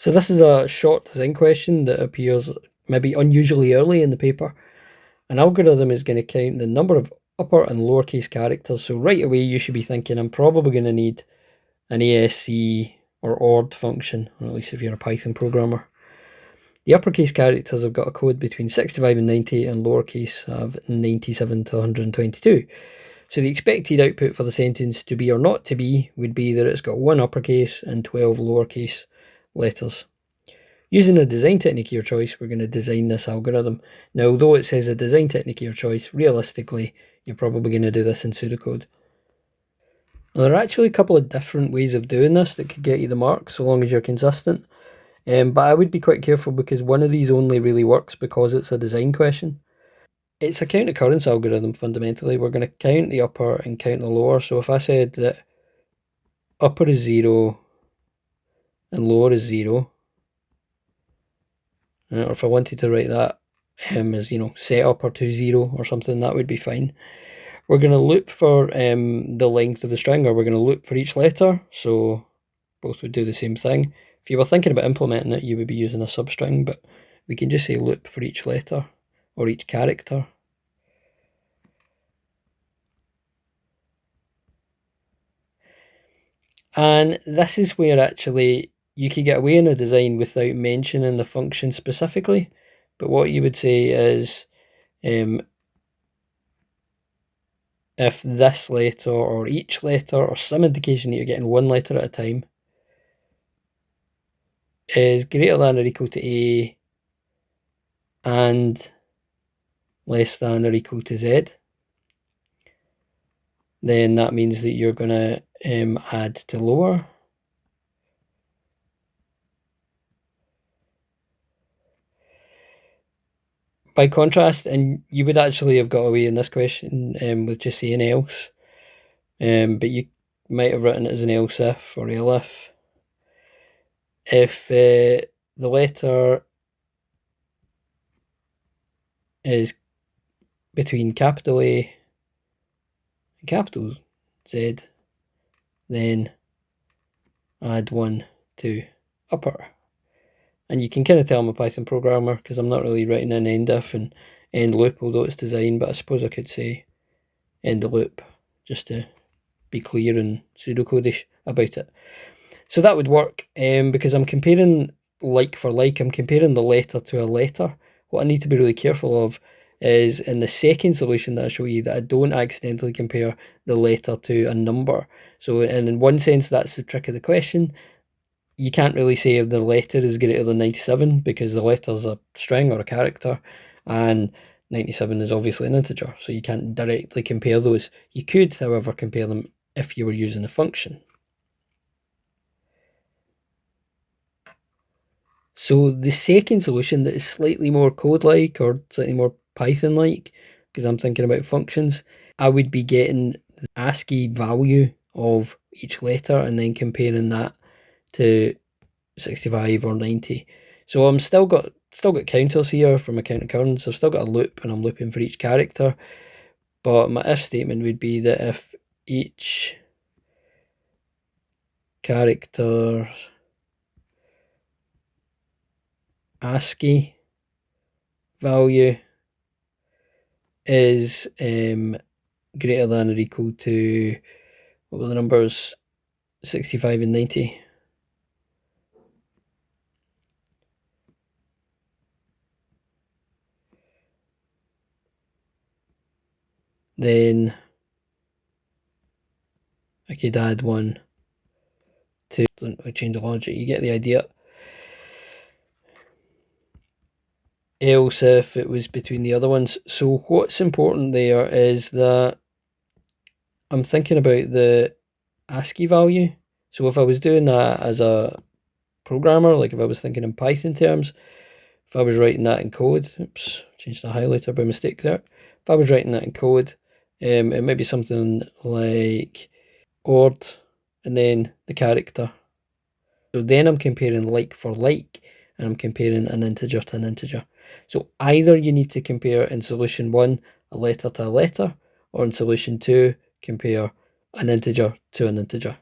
So this is a short design question that appears maybe unusually early in the paper. An algorithm is going to count the number of upper and lowercase characters. So right away you should be thinking I'm probably going to need an ASCII or ORD function, or at least if you're a Python programmer. The uppercase characters have got a code between 65 and 90, and lowercase have 97 to 122. So the expected output for the sentence to be or not to be would be that it's got 1 uppercase and 12 lowercase letters. Using a design technique of your choice, we're going to design this algorithm. Now, although it says a design technique of your choice, realistically, you're probably going to do this in pseudocode. Now, there are actually a couple of different ways of doing this that could get you the mark, so long as you're consistent. But I would be quite careful because one of these only really works because it's a design question. It's a count occurrence algorithm, fundamentally. We're going to count the upper and count the lower. So if I said that upper is 0 and lower is 0, or if I wanted to write that as, set upper to 0 or something, that would be fine. We're going to loop for the length of the string, or we're going to loop for each letter, so both would do the same thing. If you were thinking about implementing it, you would be using a substring, but we can just say loop for each letter or each character. And this is where actually you could get away in a design without mentioning the function specifically. But what you would say is if this letter or each letter or some indication that you're getting one letter at a time is greater than or equal to A and less than or equal to Z, then that means that you're going to add to lower. By contrast, and you would actually have got away in this question with just saying else, but you might have written it as an else if or elif. If the letter is between capital A and capital Z, then add 1 to upper. And you can kind of tell I'm a Python programmer because I'm not really writing an end if and end loop, although it's design, but I suppose I could say end loop just to be clear and pseudocodish about it. So that would work because I'm comparing like for like, I'm comparing the letter to a letter. What I need to be really careful of is in the second solution that I show you that I don't accidentally compare the letter to a number. So in one sense, that's the trick of the question. You can't really say if the letter is greater than 97 because the letter's a string or a character and 97 is obviously an integer, so you can't directly compare those. You could, however, compare them if you were using a function. So the second solution that is slightly more code-like or slightly more Python-like, because I'm thinking about functions, I would be getting the ASCII value of each letter and then comparing that to 65 or 90. So I'm still got counters here from a count occurrence. I've still got a loop and I'm looping for each character. But my if statement would be that if each character's ASCII value is greater than or equal to, what were the numbers, 65 and 90. Then I could add 1 to change the logic. You get the idea. Else if it was between the other ones. So what's important there is that I'm thinking about the ASCII value. So if I was doing that as a programmer, like if I was thinking in Python terms, if I was writing that in code, oops, changed the highlighter by mistake there. If I was writing that in code, it might be something like ORD and then the character. So then I'm comparing like for like, and I'm comparing an integer to an integer. So either you need to compare in solution 1 a letter to a letter, or in solution 2 compare an integer to an integer.